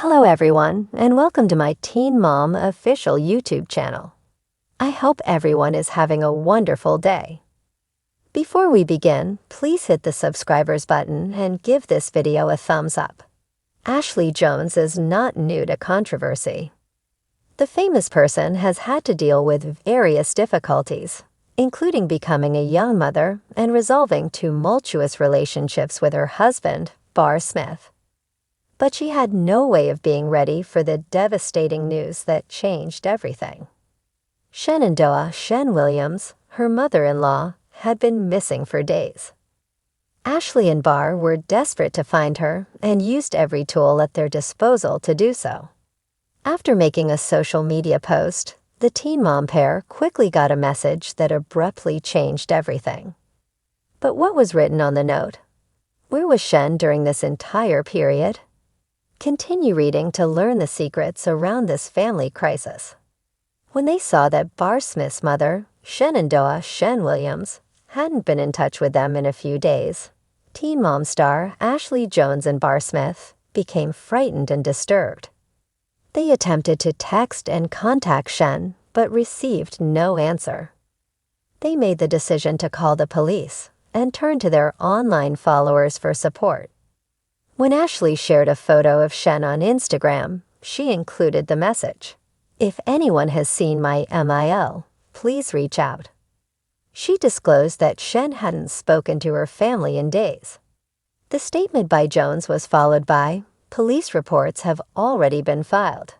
Hello everyone, and welcome to my Teen Mom official YouTube channel. I hope everyone is having a wonderful day. Before we begin, please hit the subscribers button and give this video a thumbs up. Ashley Jones is not new to controversy. The famous person has had to deal with various difficulties, including becoming a young mother and resolving tumultuous relationships with her husband, Barr Smith. But she had no way of being ready for the devastating news that changed everything. Shenandoah Shen Williams, her mother-in-law, had been missing for days. Ashley and Barr were desperate to find her and used every tool at their disposal to do so. After making a social media post, the teen mom pair quickly got a message that abruptly changed everything. But what was written on the note? Where was Shen during this entire period? Continue reading to learn the secrets around this family crisis. When they saw that Barr Smith's mother, Shenandoah Shen Williams, hadn't been in touch with them in a few days, Teen Mom star Ashley Jones and Barr Smith became frightened and disturbed. They attempted to text and contact Shen, but received no answer. They made the decision to call the police and turn to their online followers for support. When Ashley shared a photo of Shen on Instagram, she included the message, "If anyone has seen my MIL, please reach out." She disclosed that Shen hadn't spoken to her family in days. The statement by Jones was followed by, "Police reports have already been filed."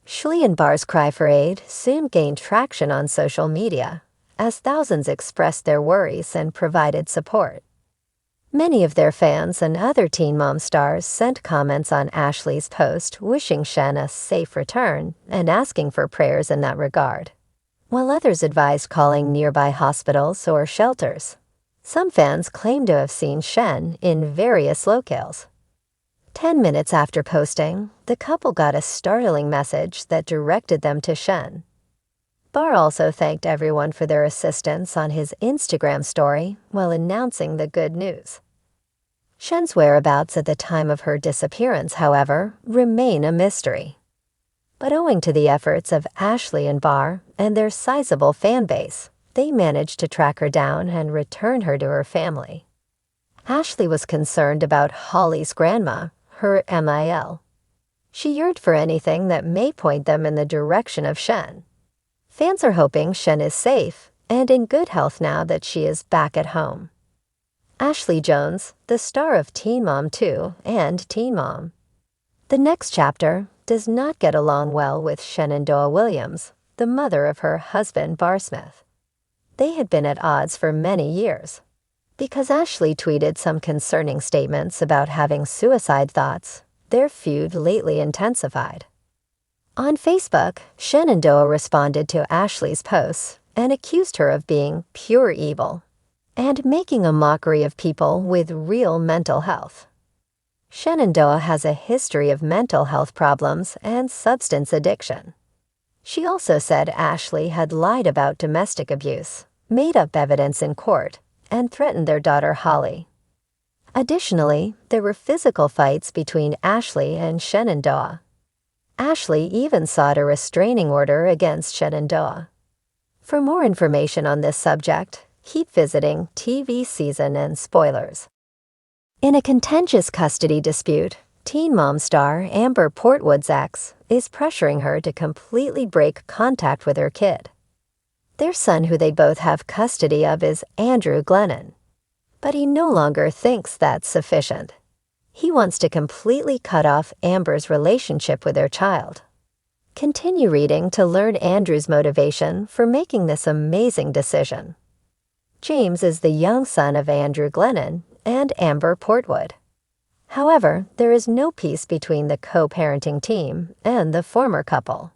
Ashley and Barr's cry for aid soon gained traction on social media, as thousands expressed their worries and provided support. Many of their fans and other Teen Mom stars sent comments on Ashley's post wishing Shen a safe return and asking for prayers in that regard, while others advised calling nearby hospitals or shelters. Some fans claimed to have seen Shen in various locales. 10 minutes after posting, the couple got a startling message that directed them to Shen. Barr also thanked everyone for their assistance on his Instagram story while announcing the good news. Shen's whereabouts at the time of her disappearance, however, remain a mystery. But owing to the efforts of Ashley and Barr and their sizable fan base, they managed to track her down and return her to her family. Ashley was concerned about Holly's grandma, her MIL. She yearned for anything that may point them in the direction of Shen. Fans are hoping Shen is safe and in good health now that she is back at home. Ashley Jones, the star of Teen Mom 2 and Teen Mom. The next chapter does not get along well with Shenandoah Williams, the mother of her husband Barr Smith. They had been at odds for many years. Because Ashley tweeted some concerning statements about having suicide thoughts, their feud lately intensified. On Facebook, Shenandoah responded to Ashley's posts and accused her of being pure evil and making a mockery of people with real mental health. Shenandoah has a history of mental health problems and substance addiction. She also said Ashley had lied about domestic abuse, made up evidence in court, and threatened their daughter Holly. Additionally, there were physical fights between Ashley and Shenandoah. Ashley even sought a restraining order against Shenandoah. For more information on this subject, keep visiting TV Season and Spoilers. In a contentious custody dispute, Teen Mom star Amber Portwood's ex is pressuring her to completely break contact with her kid. Their son, who they both have custody of, is Andrew Glennon. But he no longer thinks that's sufficient. He wants to completely cut off Amber's relationship with their child. Continue reading to learn Andrew's motivation for making this amazing decision. James is the young son of Andrew Glennon and Amber Portwood. However, there is no peace between the co-parenting team and the former couple.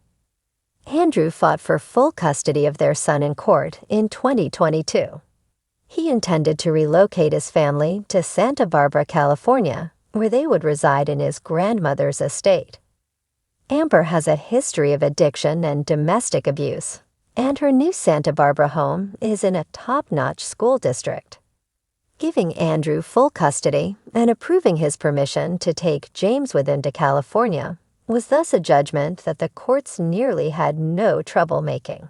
Andrew fought for full custody of their son in court in 2022. He intended to relocate his family to Santa Barbara, California, where they would reside in his grandmother's estate. Amber has a history of addiction and domestic abuse, and her new Santa Barbara home is in a top-notch school district. Giving Andrew full custody and approving his permission to take James with him to California was thus a judgment that the courts nearly had no trouble making.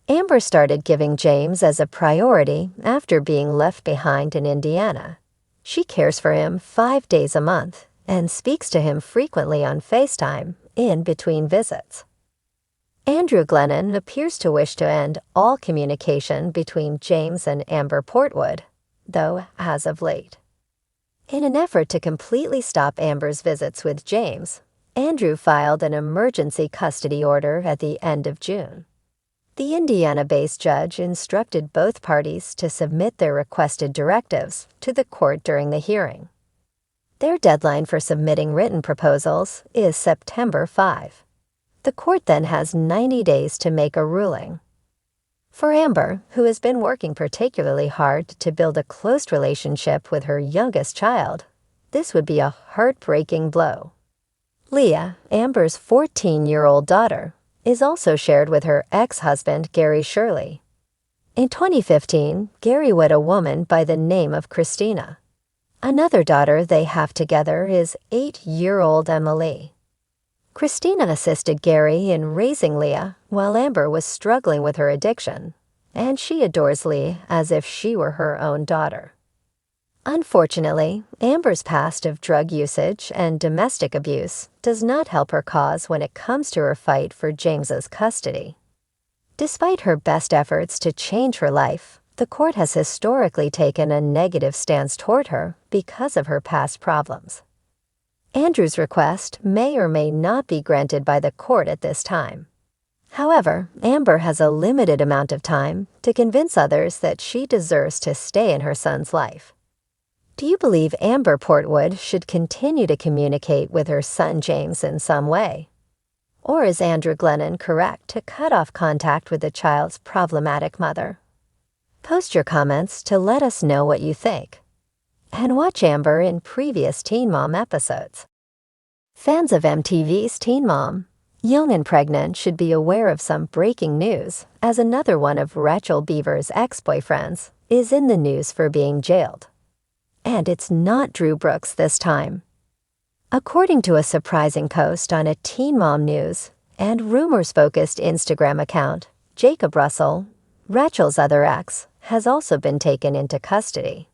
Amber started giving James as a priority after being left behind in Indiana. She cares for him 5 days a month and speaks to him frequently on FaceTime in between visits. Andrew Glennon appears to wish to end all communication between James and Amber Portwood, though as of late. In an effort to completely stop Amber's visits with James, Andrew filed an emergency custody order at the end of June. The Indiana-based judge instructed both parties to submit their requested directives to the court during the hearing. Their deadline for submitting written proposals is September 5. The court then has 90 days to make a ruling. For Amber, who has been working particularly hard to build a close relationship with her youngest child, this would be a heartbreaking blow. Leah, Amber's 14-year-old daughter, is also shared with her ex-husband Gary Shirley. In 2015, Gary wed a woman by the name of Christina. Another daughter they have together is 8-year-old Emily. Christina assisted Gary in raising Leah while Amber was struggling with her addiction, and she adores Leah as if she were her own daughter. Unfortunately, Amber's past of drug usage and domestic abuse does not help her cause when it comes to her fight for James's custody. Despite her best efforts to change her life, the court has historically taken a negative stance toward her because of her past problems. Andrew's request may or may not be granted by the court at this time. However, Amber has a limited amount of time to convince others that she deserves to stay in her son's life. Do you believe Amber Portwood should continue to communicate with her son James in some way? Or is Andrew Glennon correct to cut off contact with the child's problematic mother? Post your comments to let us know what you think. And watch Amber in previous Teen Mom episodes. Fans of MTV's Teen Mom, Young and Pregnant should be aware of some breaking news, as another one of Rachel Beaver's ex-boyfriends is in the news for being jailed. And it's not Drew Brooks this time. According to a surprising post on a Teen Mom News and rumors-focused Instagram account, Jacob Russell, Rachel's other ex, has also been taken into custody.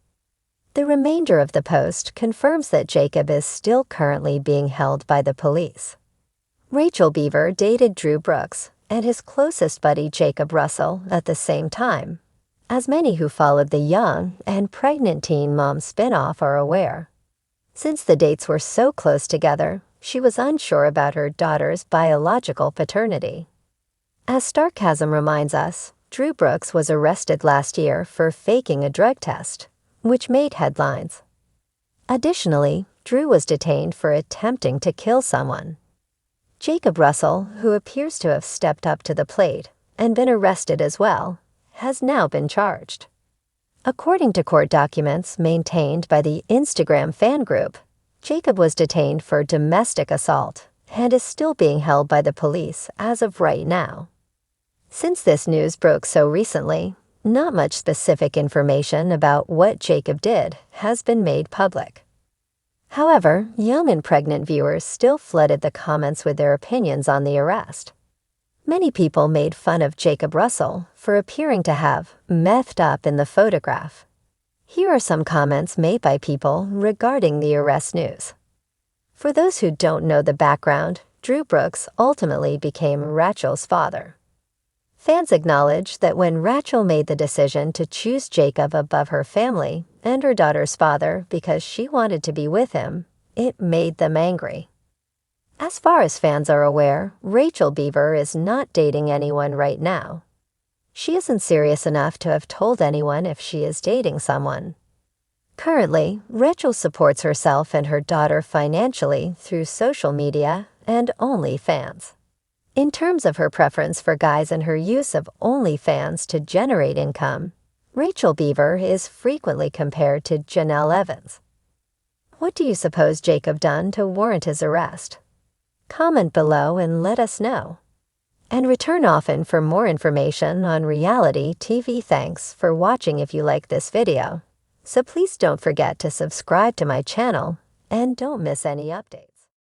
The remainder of the post confirms that Jacob is still currently being held by the police. Rachel Beaver dated Drew Brooks and his closest buddy Jacob Russell at the same time, as many who followed the Young and Pregnant Teen Mom spinoff are aware. Since the dates were so close together, she was unsure about her daughter's biological paternity. As Starcasm reminds us, Drew Brooks was arrested last year for faking a drug test, which made headlines. Additionally, Drew was detained for attempting to kill someone. Jacob Russell, who appears to have stepped up to the plate and been arrested as well, has now been charged. According to court documents maintained by the Instagram fan group, Jacob was detained for domestic assault and is still being held by the police as of right now. Since this news broke so recently, not much specific information about what Jacob did has been made public. However, Young and Pregnant viewers still flooded the comments with their opinions on the arrest. Many people made fun of Jacob Russell for appearing to have methed up in the photograph. Here are some comments made by people regarding the arrest news. For those who don't know the background, Drew Brooks ultimately became Rachel's father. Fans acknowledge that when Rachel made the decision to choose Jacob above her family and her daughter's father because she wanted to be with him, it made them angry. As far as fans are aware, Rachel Beaver is not dating anyone right now. She isn't serious enough to have told anyone if she is dating someone. Currently, Rachel supports herself and her daughter financially through social media and OnlyFans. In terms of her preference for guys and her use of OnlyFans to generate income, Rachel Beaver is frequently compared to Janelle Evans. What do you suppose Jacob done to warrant his arrest? Comment below and let us know. And return often for more information on reality TV. Thanks for watching. If you like this video, so please don't forget to subscribe to my channel and don't miss any updates.